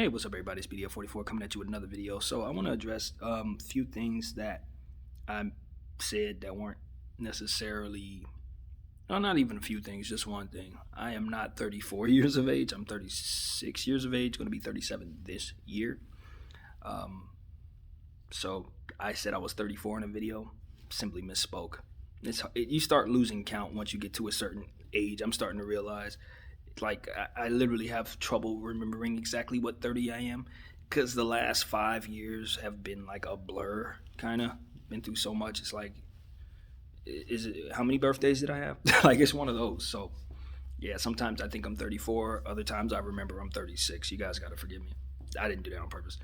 Hey, what's up, everybody? It's BDF44 coming at you with another video. So I want to address a few things that I said that weren't necessarily, no, not even a few things, just one thing. I am not 34 years of age. I'm 36 years of age, going to be 37 this year. So I said I was 34 in a video, simply misspoke. You start losing count once you get to a certain age. I'm starting to realize I literally have trouble remembering exactly what 30 I am because the last 5 years have been like a blur, kind of. Been through so much. It's like, is it, how many birthdays did I have? Like, it's one of those. So, yeah, sometimes I think I'm 34. Other times I remember I'm 36. You guys got to forgive me. I didn't do that on purpose.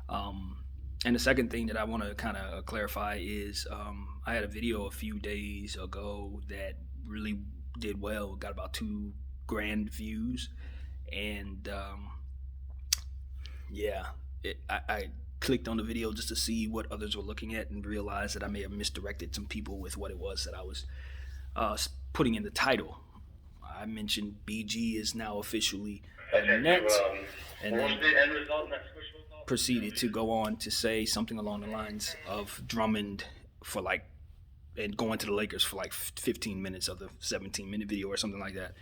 And the second thing that I want to kind of clarify is I had a video a few days ago that really did well. Got about 2 grand views, and I clicked on the video just to see what others were looking at and realized that I may have misdirected some people with what it was that I was putting in the title. I mentioned BG is now officially a net, and then proceeded to go on to say something along the lines of Drummond and going to the Lakers for like 15 minutes of the 17-minute video or something like that.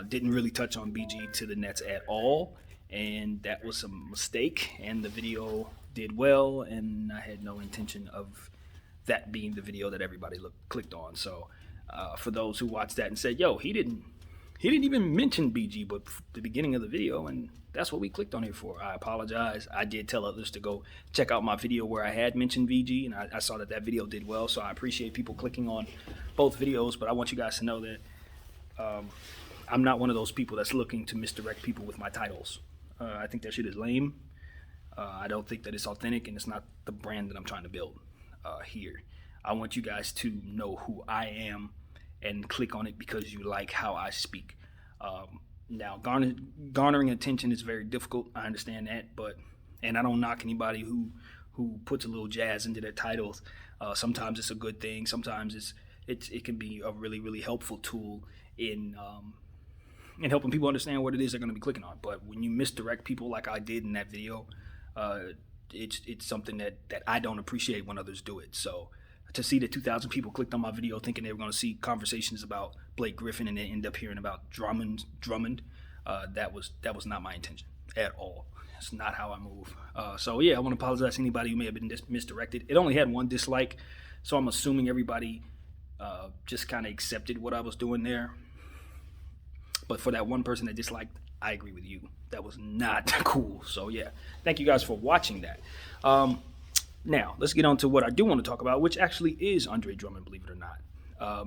Didn't really touch on BG to the Nets at all, and that was a mistake, and the video did well, and I had no intention of that being the video that everybody clicked on. So for those who watched that and said, yo, he didn't even mention BG but the beginning of the video, and that's what we clicked on here for. I apologize. I did tell others to go check out my video where I had mentioned BG, and I saw that video did well, so I appreciate people clicking on both videos, but I want you guys to know that I'm not one of those people that's looking to misdirect people with my titles. I think that shit is lame. I don't think that it's authentic, and it's not the brand that I'm trying to build here. I want you guys to know who I am and click on it because you like how I speak. Now, garnering attention is very difficult. I understand that, and I don't knock anybody who puts a little jazz into their titles. Sometimes it's a good thing. Sometimes it can be a really, really helpful tool in helping people understand what it is they're going to be clicking on. But when you misdirect people like I did in that video, it's something that I don't appreciate when others do it. So to see that 2,000 people clicked on my video thinking they were going to see conversations about Blake Griffin and then end up hearing about Drummond, that was not my intention at all. It's not how I move. So yeah, I want to apologize to anybody who may have been misdirected. It only had 1 dislike, so I'm assuming everybody just kind of accepted what I was doing there. But for that one person that disliked, I agree with you. That was not cool. So yeah, thank you guys for watching that. Now, let's get on to what I do want to talk about, which actually is Andre Drummond, believe it or not.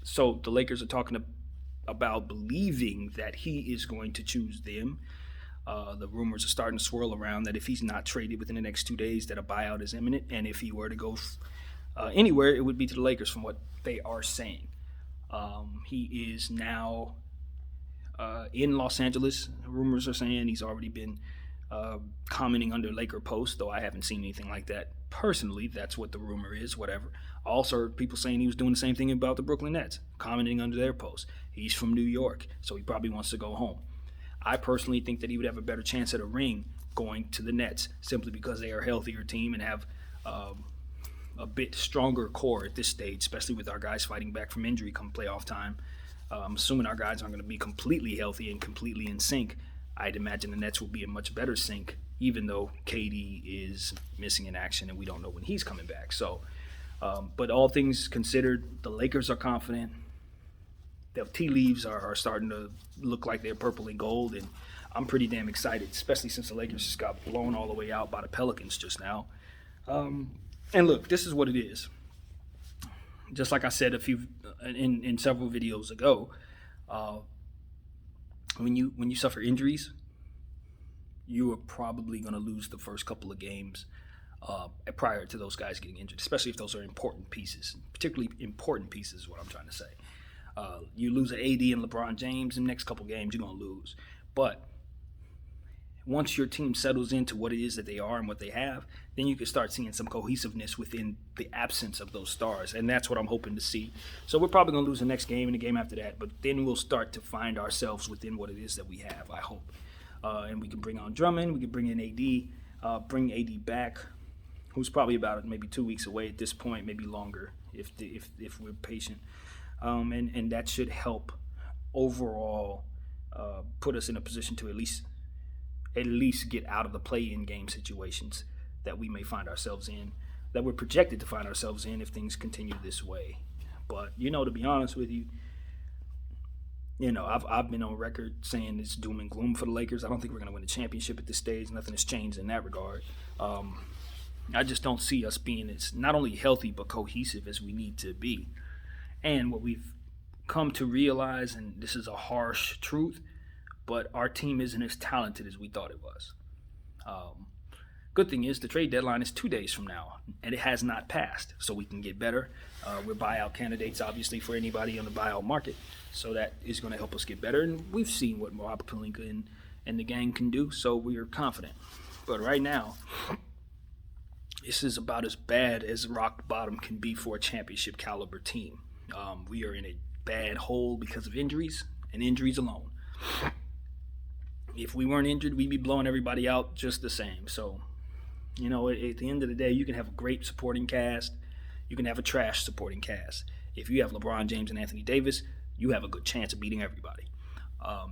So the Lakers are talking about believing that he is going to choose them. The rumors are starting to swirl around that if he's not traded within the next 2 days, that a buyout is imminent. And if he were to go anywhere, it would be to the Lakers from what they are saying. He is now in Los Angeles. Rumors are saying he's already been commenting under Laker posts, though I haven't seen anything like that personally. That's what the rumor is, whatever. I also heard people saying he was doing the same thing about the Brooklyn Nets, commenting under their posts. He's from New York, so he probably wants to go home. I personally think that he would have a better chance at a ring going to the Nets simply because they are a healthier team and have a bit stronger core at this stage, especially with our guys fighting back from injury come playoff time. I'm assuming our guys aren't going to be completely healthy and completely in sync. I'd imagine the Nets will be in much better sync, even though KD is missing in action and we don't know when he's coming back. So, but all things considered, the Lakers are confident. The tea leaves are starting to look like they're purple and gold, and I'm pretty damn excited, especially since the Lakers just got blown all the way out by the Pelicans just now. And look, this is what it is. Just like I said in several videos ago, when you suffer injuries, you are probably going to lose the first couple of games prior to those guys getting injured, especially if those are important pieces. Particularly important pieces is what I'm trying to say. You lose an AD and LeBron James in the next couple games, you're going to lose. But once your team settles into what it is that they are and what they have, then you can start seeing some cohesiveness within the absence of those stars. And that's what I'm hoping to see. So we're probably going to lose the next game and the game after that, but then we'll start to find ourselves within what it is that we have, I hope. and we can bring on Drummond. We can bring in AD, bring AD back, who's probably about maybe 2 weeks away at this point, maybe longer if we're patient, and that should help overall put us in a position to at least get out of the play-in game situations that we may find ourselves in, that we're projected to find ourselves in if things continue this way. But to be honest with you, I've been on record saying it's doom and gloom for the Lakers. I don't think we're going to win a championship at this stage. Nothing has changed in that regard. I just don't see us being as not only healthy but cohesive as we need to be. And what we've come to realize, and this is a harsh truth, but our team isn't as talented as we thought it was. Good thing is the trade deadline is 2 days from now, and it has not passed, so we can get better. We're buyout candidates, obviously, for anybody on the buyout market, so that is going to help us get better. And we've seen what Rob Pelinka and the gang can do, so we are confident. But right now, this is about as bad as rock bottom can be for a championship caliber team. We are in a bad hole because of injuries, and injuries alone. If we weren't injured, we'd be blowing everybody out just the same. So, at the end of the day, you can have a great supporting cast. You can have a trash supporting cast. If you have LeBron James and Anthony Davis, you have a good chance of beating everybody.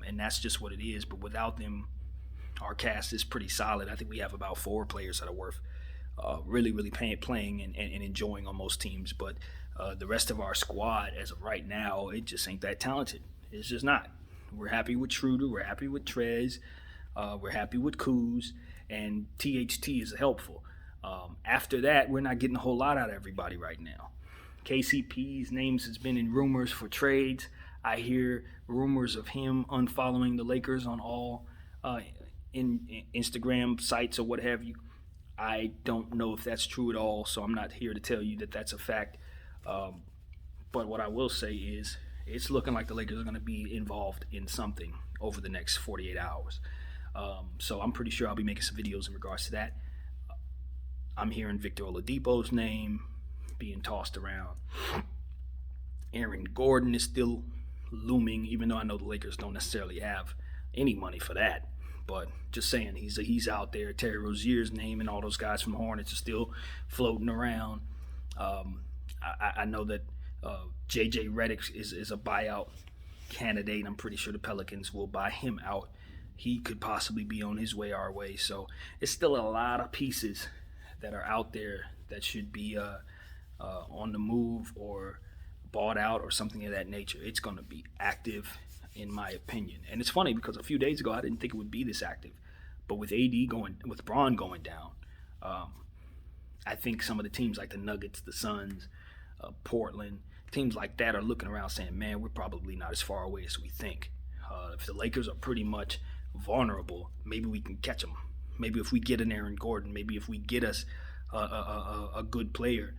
And that's just what it is. But without them, our cast is pretty solid. I think we have about 4 players that are worth really, really playing and enjoying on most teams. But the rest of our squad, as of right now, it just ain't that talented. It's just not. We're happy with Schroeder. We're happy with Trez. We're happy with Kuz. And THT is helpful. After that, we're not getting a whole lot out of everybody right now. KCP's names has been in rumors for trades. I hear rumors of him unfollowing the Lakers on all in Instagram sites or what have you. I don't know if that's true at all, so I'm not here to tell you that that's a fact. But what I will say is it's looking like the Lakers are going to be involved in something over the next 48 hours. So I'm pretty sure I'll be making some videos in regards to that. I'm hearing Victor Oladipo's name being tossed around. Aaron Gordon is still looming, even though I know the Lakers don't necessarily have any money for that. But just saying, he's out there. Terry Rozier's name and all those guys from Hornets are still floating around. I know that J.J. Redick is a buyout candidate. I'm pretty sure the Pelicans will buy him out. He could possibly be on his way our way. So it's still a lot of pieces that are out there that should be on the move or bought out or something of that nature. It's going to be active, in my opinion. And it's funny because a few days ago I didn't think it would be this active. But with with Braun going down, I think some of the teams like the Nuggets, the Suns, Portland, teams like that are looking around saying, man, we're probably not as far away as we think. If the Lakers are pretty much vulnerable, maybe we can catch them. Maybe if we get an Aaron Gordon, maybe if we get us a good player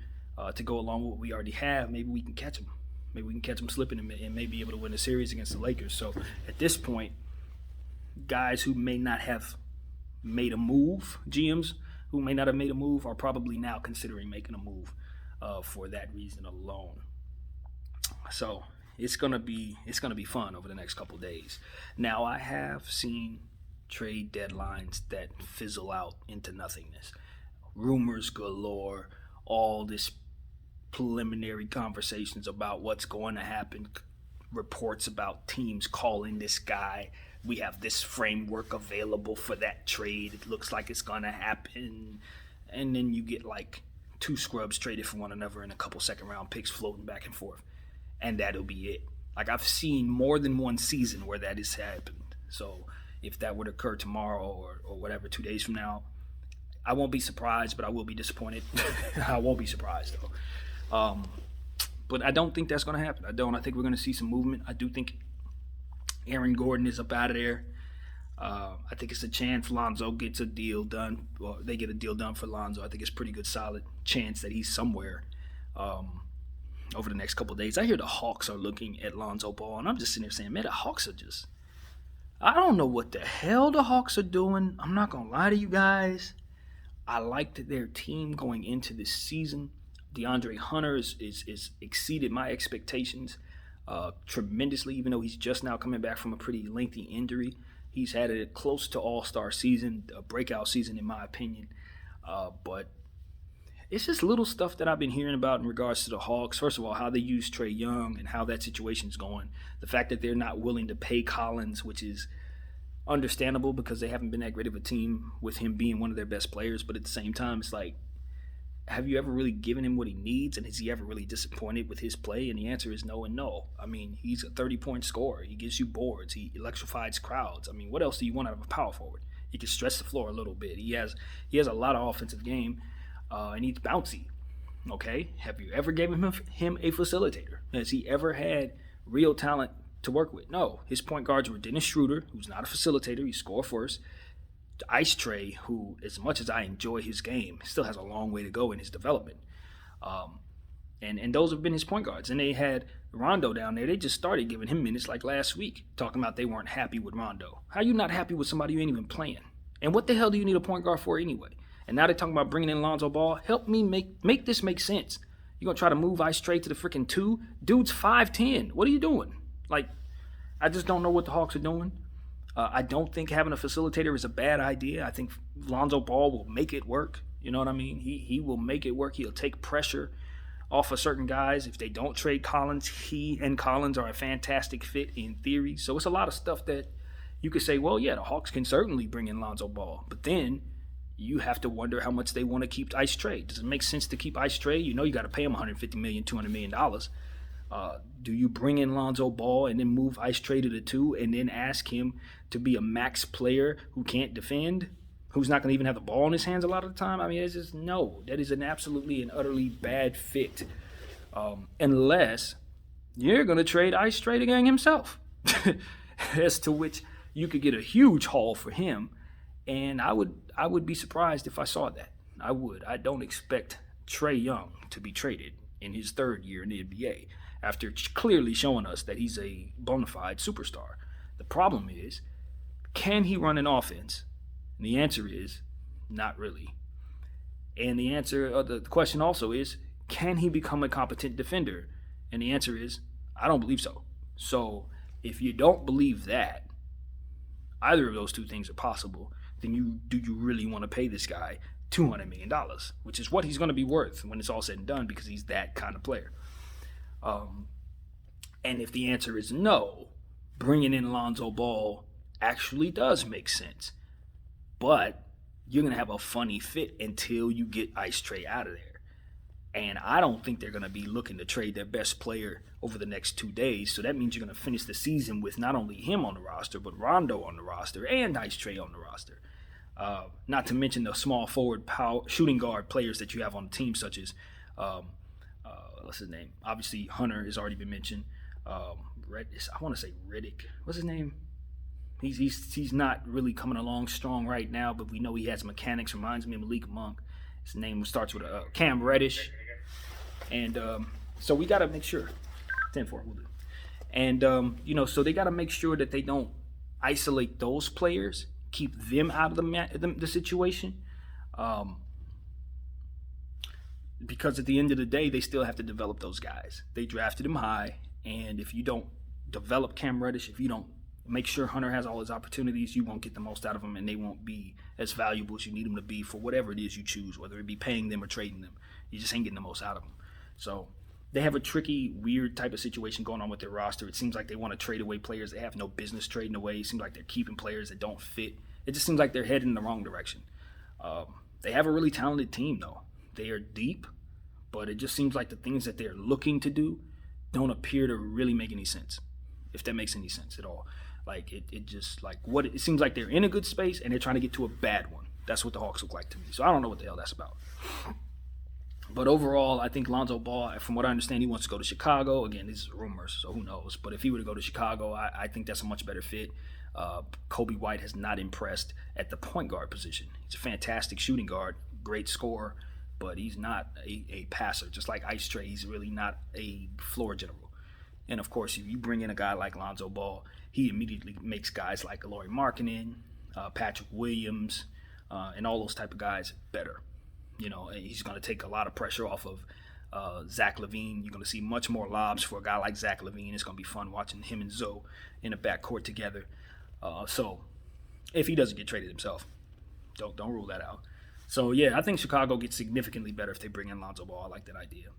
to go along with what we already have, maybe we can catch them. Maybe we can catch them slipping and maybe be able to win a series against the Lakers. So at this point, guys who may not have made a move, GMs who may not have made a move, are probably now considering making a move for that reason alone. So it's gonna be fun over the next couple days. Now I have seen trade deadlines that fizzle out into nothingness. Rumors galore, all this preliminary conversations about what's going to happen, reports about teams calling this guy. We have this framework available for that trade. It looks like it's going to happen. And then you get like 2 scrubs traded for one another and a couple second round picks floating back and forth. And that'll be it. Like I've seen more than one season where that has happened. So if that would occur tomorrow or whatever, 2 days from now, I won't be surprised, but I will be disappointed. I won't be surprised though. But I don't think that's going to happen. I think we're going to see some movement. I do think Aaron Gordon is up out of there. I think it's a chance Lonzo gets a deal done. Well, they get a deal done for Lonzo. I think it's a pretty good, solid chance that he's somewhere over the next couple of days. I hear the Hawks are looking at Lonzo Ball, and I'm just sitting there saying, man, the Hawks are just... I don't know what the hell the Hawks are doing. I'm not going to lie to you guys. I liked their team going into this season. DeAndre Hunter is exceeded my expectations tremendously, even though he's just now coming back from a pretty lengthy injury. He's had a close to all-star season, a breakout season in my opinion. But it's just little stuff that I've been hearing about in regards to the Hawks. First of all, how they use Trae Young and how that situation's going. The fact that they're not willing to pay Collins, which is understandable because they haven't been that great of a team with him being one of their best players. But at the same time, it's like, have you ever really given him what he needs? And is he ever really disappointed with his play? And the answer is no and no. I mean, he's a 30-point scorer. He gives you boards. He electrifies crowds. I mean, what else do you want out of a power forward? He can stretch the floor a little bit. He has a lot of offensive game, and he's bouncy. Okay? Have you ever given him a facilitator? Has he ever had real talent to work with? No. His point guards were Dennis Schroeder, who's not a facilitator. He scored first. Ice Trae, who, as much as I enjoy his game, still has a long way to go in his development. And those have been his point guards. And they had Rondo down there. They just started giving him minutes like last week, talking about they weren't happy with Rondo. How are you not happy with somebody you ain't even playing? And what the hell do you need a point guard for anyway? And now they're talking about bringing in Lonzo Ball. Help me make this make sense. You're going to try to move Ice Trae to the freaking 2? Dude's 5'10". What are you doing? Like, I just don't know what the Hawks are doing. I don't think having a facilitator is a bad idea. I think Lonzo Ball will make it work. You know what I mean? He will make it work. He'll take pressure off of certain guys. If they don't trade Collins, he and Collins are a fantastic fit in theory. So it's a lot of stuff that you could say, well, yeah, the Hawks can certainly bring in Lonzo Ball. But then you have to wonder how much they want to keep Ice Trae. Does it make sense to keep Ice Trae? You know you got to pay him $150 million, $200 million. Do you bring in Lonzo Ball and then move Ice Trae to the 2 and then ask him to be a max player who can't defend, who's not going to even have the ball in his hands a lot of the time? I mean, it's just no. That is an absolutely and utterly bad fit, unless you're going to trade Ice Trae to Gang himself, as to which you could get a huge haul for him, and I would be surprised if I saw that. I would. I don't expect Trae Young to be traded in his third year in the NBA, after clearly showing us that he's a bona fide superstar. The problem is, can he run an offense? And the answer is, not really. And the answer, the question also is, can he become a competent defender? And the answer is, I don't believe so. So if you don't believe that, either of those two things are possible, then do you really want to pay this guy $200 million, which is what he's going to be worth when it's all said and done, because he's that kind of player. And if the answer is no, bringing in Lonzo Ball actually does make sense. But you're going to have a funny fit until you get Ice Trae out of there. And I don't think they're going to be looking to trade their best player over the next 2 days. So that means you're going to finish the season with not only him on the roster, but Rondo on the roster and Ice Trae on the roster. Not to mention the small forward shooting guard players that you have on the team, such as what's his name? Obviously, Hunter has already been mentioned. I want to say Riddick. What's his name? He's not really coming along strong right now, but we know he has mechanics. Reminds me of Malik Monk. His name starts with a Cam Reddish, and so we got to make sure. 10-4, we'll do. And so they got to make sure that they don't isolate those players, keep them out of the situation. Because at the end of the day, they still have to develop those guys. They drafted him high, and if you don't develop Cam Reddish, if you don't make sure Hunter has all his opportunities, you won't get the most out of them, and they won't be as valuable as you need them to be for whatever it is you choose, whether it be paying them or trading them. You just ain't getting the most out of them. So they have a tricky, weird type of situation going on with their roster. It seems like they want to trade away players they have no business trading away. It seems like they're keeping players that don't fit. It just seems like they're heading in the wrong direction. They have a really talented team, though. They are deep, but it just seems like the things that they're looking to do don't appear to really make any sense, if that makes any sense at all. Like, it just, like, it seems like they're in a good space and they're trying to get to a bad one. That's what the Hawks look like to me. So I don't know what the hell that's about. But overall, I think Lonzo Ball, from what I understand, he wants to go to Chicago. Again, these are rumors, so who knows. But if he were to go to Chicago, I think that's a much better fit. Kobe White has not impressed at the point guard position. He's a fantastic shooting guard, great scorer, but he's not a passer. Just like Ice Trae, he's really not a floor general. And, of course, if you bring in a guy like Lonzo Ball, he immediately makes guys like Lauri Markkanen, Patrick Williams, and all those type of guys better. You know, and he's going to take a lot of pressure off of Zach LaVine. You're going to see much more lobs for a guy like Zach LaVine. It's going to be fun watching him and Zoe in the backcourt together. So if he doesn't get traded himself. Don't rule that out. So yeah, I think Chicago gets significantly better if they bring in Lonzo Ball. I like that idea.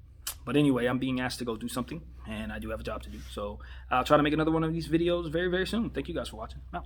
But anyway, I'm being asked to go do something, and I do have a job to do. So I'll try to make another one of these videos very, very soon. Thank you guys for watching. Out.